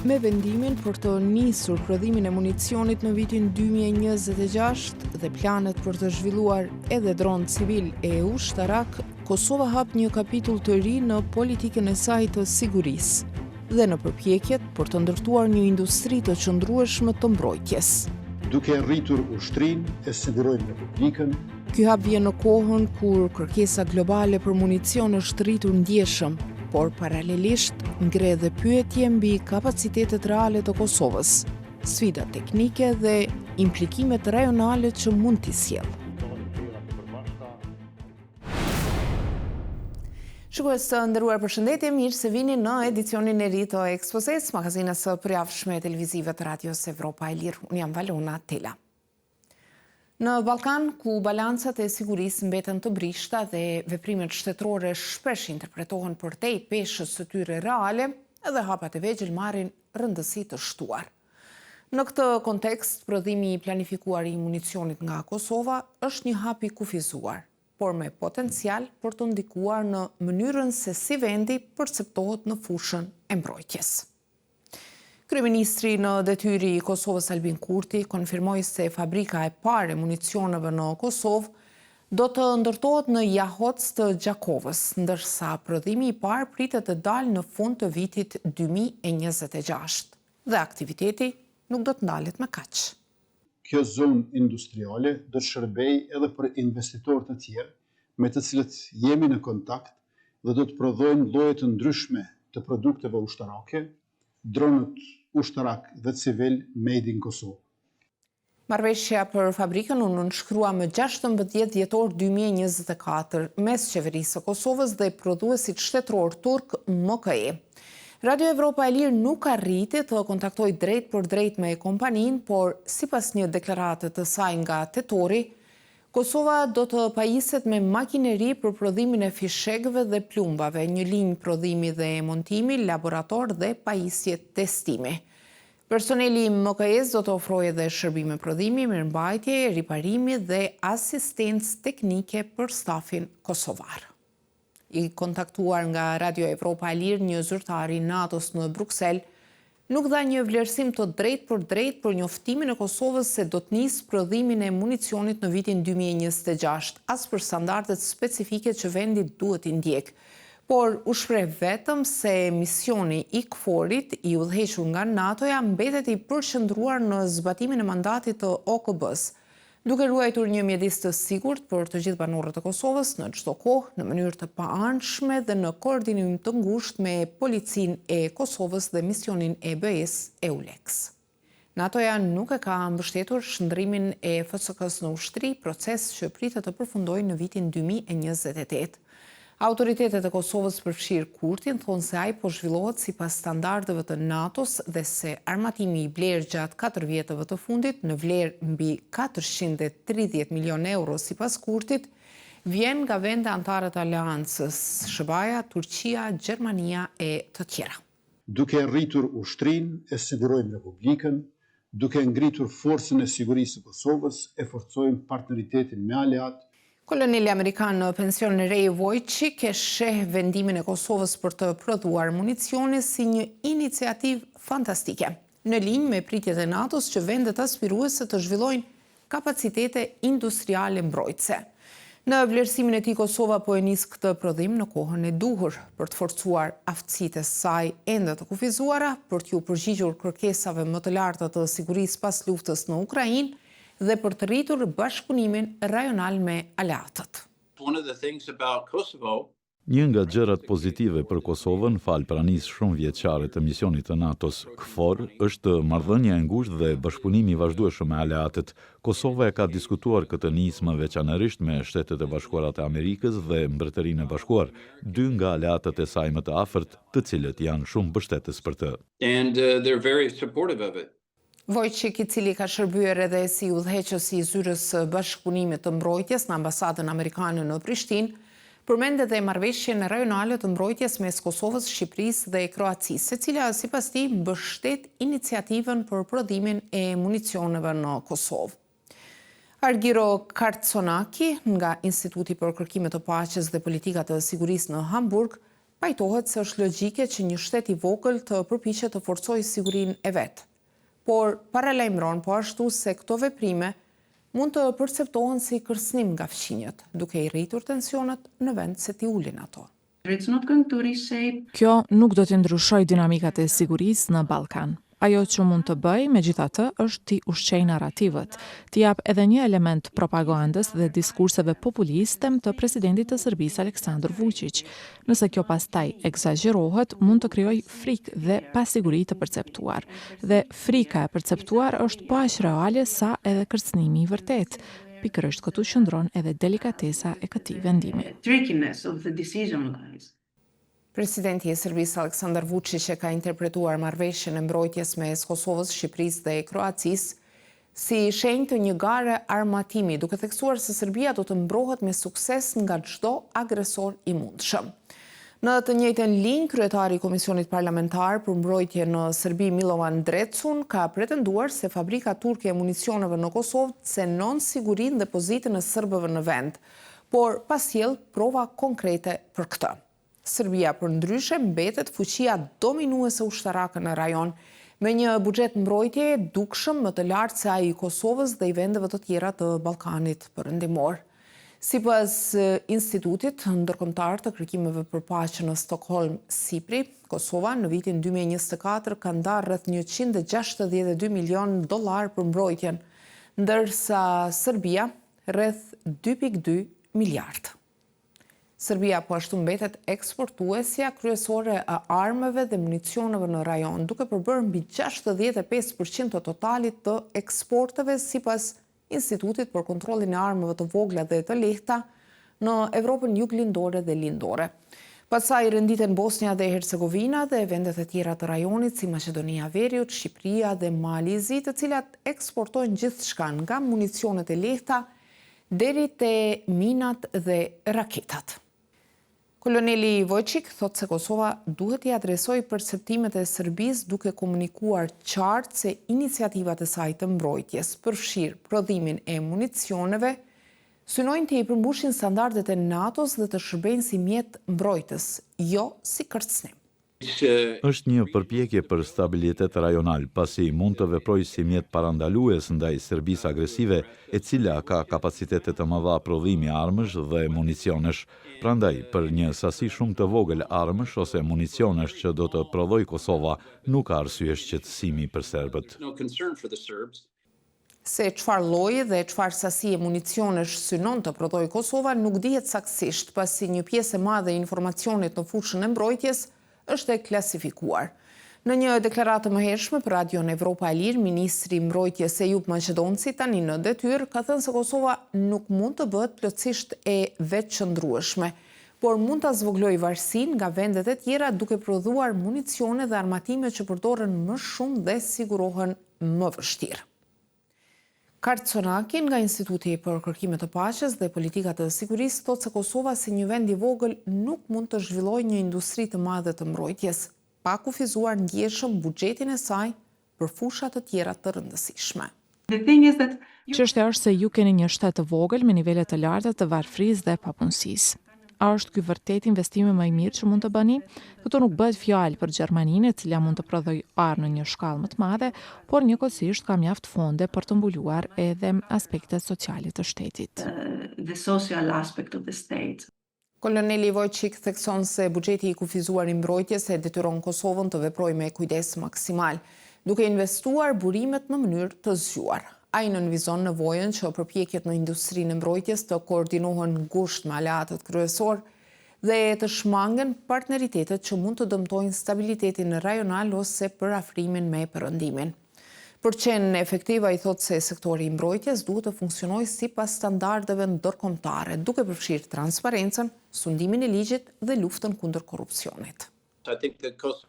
Me vendimin për të nisur prodhimin e municionit në vitin 2026 dhe planet për të zhvilluar edhe dronë civil e ushtarak, Kosova hap një kapitull të ri në politikën e saj të sigurisë dhe në përpjekjet për të ndërtuar një industri të qëndrueshme të mbrojtjes. Duke rritur ushtrinë e sigurojmë Republikën. Ky hap vjen në kohën kur kërkesa globale për municion është rritur ndjeshëm, por paralelisht ngre dhe pyetje mbi kapacitetet reale të Kosovës, sfida teknike dhe implikimet rajonale që mund t'i sjellë. Shikues të nderuar, përshëndetje, mirë se vini në edicionin e ri të Ekspozes, magazinës së përjavshme televizive të Radios Evropa e Lirë. Unë jam Valona Tela. Në Ballkan, ku balancat e sigurisë mbeten të brishta dhe veprimet shtetërore shpesh interpretohen përtej peshës së tyre reale, edhe hapat e vegjël marrin rëndësi të shtuar. Në këtë kontekst, prodhimi i planifikuar i municionit nga Kosova është një hap i kufizuar, por me potencial për të ndikuar në mënyrën se si vendi perceptohet në fushën e mbrojtjes. Kryeministri në detyri i Kosovës Albin Kurti konfirmoi se fabrika e parë e municioneve në Kosovë do të ndërtohet në Jahoc të Gjakovës, ndërsa prodhimi i parë pritet të dalë në fund të vitit 2026 dhe aktiviteti nuk do të ndalet me kaq. Kjo zonë industriale do të shërbejë edhe për investitorë të tjerë me të cilët jemi në kontakt dhe do të prodhojnë lloje të ndryshme të produkteve ushtarake, dronët ushtarak dhe civil made in Kosovë. Marrëveshja për fabrikën u nënshkrua më 16 dhjetor 2024 mes qeverisë së Kosovës dhe prodhuesit shtetëror turk MKE. Radio Evropa e Lirë nuk arriti të kontaktoj drejt për drejt me kompaninë, por sipas një deklarate të saj nga tetori, Kosova do të pajiset me makineri për prodhimin e fishekëve dhe plumbave, një linjë prodhimi dhe montimi, laborator dhe pajisje testimi. Personeli MKE-s do të ofrojë edhe shërbime prodhimi, mirëmbajtje, riparimi dhe asistencë teknike për stafin kosovar. I kontaktuar nga Radio Evropa e Lirë, një zyrtar i NATO-s në Bruksel nuk dha një vlerësim të drejt për njoftimin e Kosovës se do të nisë prodhimin e municionit në vitin 2026, as për standardet specifike që vendi duhet i ndjek. Por u shpreh vetëm se misioni i KFOR-it i udhëhequr nga NATO-ja mbetet i përqendruar në zbatimin e mandatit të OKB-s, duke ruajtur një mjedis të sigurt për të gjithë banorët e Kosovës në çdo kohë, në mënyrë të paanshme dhe në koordinim të ngushtë me policinë e Kosovës dhe misionin e BE-s EULEX. NATO-ja nuk e ka mbështetur shndrimin e FSK-s në ushtri, proces që pritet të përfundojë në vitin 2028. Autoritetet e Kosovës përfshirë Kurtin thonë se ai po zhvillohet sipas standardeve të NATO-s dhe se armatimi i blerë gjatë 4 vjetëve të fundit në vlerë mbi 430 milion euro sipas Kurtit vjen nga vende anëtare të aleancës, SHBA-ja, Turqia, Gjermania e të tjera. Duke rritur ushtrinë e sigurojmë Republikën, duke ngritur forcën e sigurisë së Kosovës, e forcojmë partneritetin me aleat. Koloneli amerikan në pension Ray Wojcik e sheh vendimin e Kosovës për të prodhuar municione si një iniciativë fantastike, në linjë me pritjet e NATO-s që vendet aspiruese të zhvillojnë kapacitete industriale mbrojtëse. Në vlerësimin e tij, Kosova po e nis këtë prodhim në kohën e duhur për të forcuar aftësitë e saj ende të kufizuara, për t'u përgjigjur kërkesave më të larta të sigurisë pas luftës në Ukrainë dhe për të rritur bashkëpunimin rajonal me aleatët. Një nga gjërat pozitive për Kosovën, fal pranisë shumë vjeçare të misionit të NATO-s KFOR, është marrëdhënia e ngushtë dhe bashkëpunimi i vazhdueshëm me aleatët. Kosova e ka diskutuar këtë nismë veçanërisht me Shtetet e Bashkuara të Amerikës dhe Mbretërinë e Bashkuar, dy nga aleatët e saj më të afërt, të cilët janë shumë mbështetës për të. Wojcik, i cili ka shërbyer edhe si udhëheqës i zyrës së bashkëpunimit të mbrojtjes në ambasadën amerikane në Prishtinë, përmendet edhe marrëveshjen rajonale të mbrojtjes mes Kosovës, Shqipërisë dhe Kroacisë, e cila sipas tij mbështet iniciativën për prodhimin e municioneve në Kosovë. Argiro Kartsonaki nga Instituti për Kërkime të Paqes dhe Politika të Sigurisë në Hamburg Pajtohet se është logjike që një shtet i vogël të përpiqet të forcojë sigurinë e vet. Por paralajmëron po ashtu se këto veprime mund të perceptohen si kërcënim nga fqinjët, duke i rritur tensionet në vend se t'i ulin ato. Kjo nuk do të ndryshojë dinamikat e sigurisë në Ballkan. Ajo që mund të bëj, megjithatë, është t'i ushqej narrativët, t'i jap edhe një element propagandës dhe diskurseve populiste të presidentit të Serbisë Aleksandar Vučić. Nëse kjo pastaj egzagerohet, mund të krijojë frikë dhe pasiguri të perceptuar. Dhe frika e perceptuar është po aq reale sa edhe kërcënimi i vërtet. Pikërisht këtu qëndron edhe delikatesa e këtij vendimi. Presidenti i Serbisë Aleksandar Vučić ka interpretuar marrëveshjen e mbrojtjes mes Kosovës, Shqipërisë dhe Kroacisë si shenjë të një gare armatimi, duke theksuar se Serbia do të mbrohet me sukses nga çdo agresor i mundshëm. Në të njëjtën linjë, kryetari i Komisionit Parlamentar për Mbrojtje në Serbi Milovan Drecun ka pretenduar se fabrika turke e municioneve në Kosovë cenon sigurinë dhe pozitën e serbëve në vend, por pasjell prova konkrete për këtë. Serbia përndryshe mbetet fuqia dominuese ushtarake në rajon, me një buxhet mbrojtje dukshëm më të lartë se ai i Kosovës dhe i vendeve të tjera të Ballkanit Perëndimor. Sipas Institutit Ndërkombëtar të Kërkimeve për Paqe në Stockholm, Sipri, Kosova në vitin 2024 ka ndarë rreth $162 milion për mbrojtjen, ndërsa Serbia rreth 2.2 miliard. Serbia po ashtu mbetet eksportuesja kryesore e armëve dhe municioneve në rajon, duke përbërë mbi 65% të totalit të eksporteve sipas Institutit për Kontrollin e Armëve të Vogla dhe të Lehta në Evropën juglindore dhe lindore. Pastaj renditen Bosnia dhe Hercegovina dhe vendet e tjera të rajonit si Maqedonia e Veriut, Shqipëria dhe Malizi, të cilat eksportojnë gjithçka nga municionet e lehta deri te minat dhe raketat. Koloneli Vojčić thot se Kosova duhet i adresojë perceptimet e Serbisë duke komunikuar qartë se iniciativat e saj të mbrojtjes, përfshirë prodhimin e municioneve, synojnë të i përmbushin standardet e NATO-s dhe të shërbejnë si mjet mbrojtës, jo si kërcënim. Është një përpjekje për stabilitet rajonal, pasi mund të veprojë si mjet parandalues ndaj Serbisë agresive, e cila ka kapacitete të mëdha prodhimi armësh dhe municionesh. Prandaj, për një sasi shumë të vogël armësh ose municionesh që do të prodhojë Kosova, nuk ka arsye shqetësimi për serbët. Se çfarë lloji dhe çfarë sasi e municionesh synon të prodhojë Kosova nuk dihet saktësisht, pasi një pjesë e madhe e informacionit në fushën e mbrojtjes është e klasifikuar. Në një deklaratë më hershme për Radion Evropa e Lirë, ministri i mbrojtjes Ejup Maqedonci, tani në detyrë, ka thënë se Kosova nuk mund të bëhet plotësisht e vetëqëndrueshme, por mund ta zvogëlojë varësinë nga vendet e tjera duke prodhuar municione dhe armatime që përdoren më shumë dhe sigurohen më vështirë. Kartsonaki nga Instituti për Kërkime të Paqes dhe Politika të Sigurisë thotë se Kosova si një vend i vogël nuk mund të zhvillojë një industri të madhe të mbrojtjes, pa kufizuar ndjeshëm buxhetin e saj për fusha të tjera të rëndësishme. Çështja është se ju keni një shtet të vogël me nivele të larta të varfërisë dhe papunësisë. A është ky vërtet investimi më i mirë që mund të bëni? Këtu nuk bëhet fjalë për Gjermaninë, e cila mund të prodhojë armë në një shkallë më të madhe, por njëkohësisht ka mjaft fonde për të mbuluar edhe aspektet sociale të shtetit. Koloneli Vojčić thekson se buxheti i kufizuar i mbrojtjes e detyron Kosovën të veprojë me kujdes maksimal, duke investuar burimet në mënyrë të zgjuar. Ai nënvizon nevojën që përpjekjet në industrinë e mbrojtjes të koordinohen ngushtë me aleatët kryesor dhe të shmangen partneritetet që mund të dëmtojnë stabilitetin rajonal ose për afrimin me perëndimin. Për qenë efektiva, i thotë se sektori i mbrojtjes duhet të funksionojë sipas standardeve ndërkombëtare, duke përfshirë transparencën, sundimin e ligjit dhe luftën kundër korrupsionit.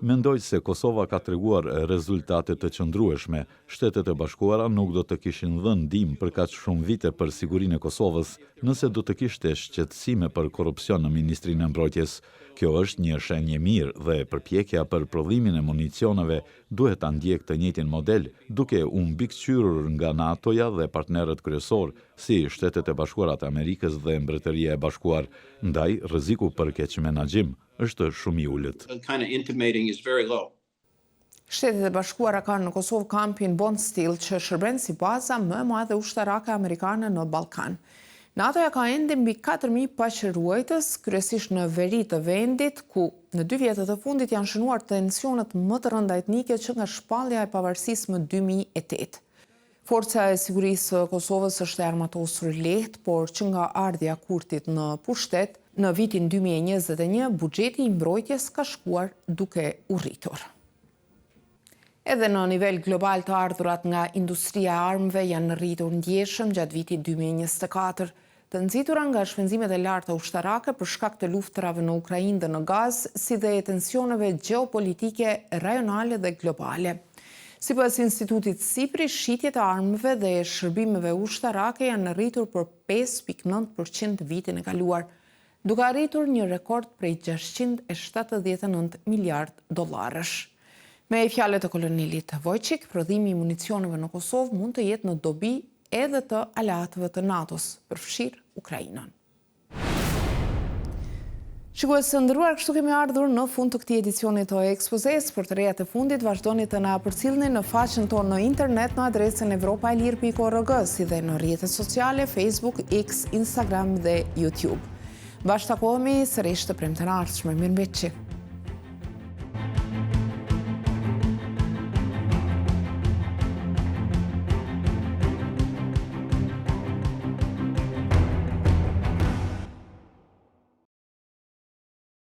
Mendoj se Kosova ka treguar rezultate të qëndrueshme. Shtetet e Bashkuara nuk do të kishin dhënë ndihmë për kaq shumë vite për sigurinë e Kosovës, nëse do të kishte shqetësime për korrupsion në Ministrinë e Mbrojtjes. Kjo është një shenjë mirë dhe përpjekja për prodhimin e municioneve duhet ta ndjek të njëjtin model, duke u mbikëqyrur nga NATO-ja dhe partnerët kryesor, si Shtetet e Bashkuara të Amerikës dhe Mbretëria e Bashkuar, ndaj rreziku për keq menaxhim është shumë i ulët. Shtetet e Bashkuara kanë në Kosovë kampin Bondsteel që shërben si baza më e madhe ushtarake amerikane në Ballkan. NATO-ja ka ende mbi 4.000 paqëruajtës, kryesisht në veri të vendit, ku në 2 vjetët të fundit janë shënuar tensionet më të rënda etnike që nga shpallja e pavarësisë më 2008. Forca e sigurisë së Kosovës është e armatosur lehtë, por që nga ardhja e Kurtit në pushtet, në vitin 2021 buxheti i mbrojtjes ka shkuar duke u rritur. Edhe në nivel global të ardhurat nga industria e armëve janë rritur ndjeshëm gjatë vitit 2024, të nxitura nga shpenzimet e larta ushtarake për shkak të luftrave në Ukrainë dhe në Gazë, si dhe e tensioneve gjeopolitike rajonale dhe globale. Sipas Institutit SIPRI, shitjet e armëve dhe shërbimeve ushtarake janë rritur për 5.9% vitin e kaluar, duke arritur një rekord prej $679 miliard. Me fjalët e kolonelit Vojçik, prodhimi i municioneve në Kosovë mund të jetë në dobi edhe të aleatëve të NATO-s, përfshirë Ukrainën. Shikues të nderuar, kështu kemi ardhur në fund të këtij edicioni të ekspozes. Për të rejat e fundit, vazhdoni të na përcjellni në faqen tonë në internet në adresën evropaelir.org, si dhe në rrjetet sociale, Facebook, X, Instagram dhe YouTube. Bashkë takohemi sërish të premten ardhshme. Mirëmbëjtje.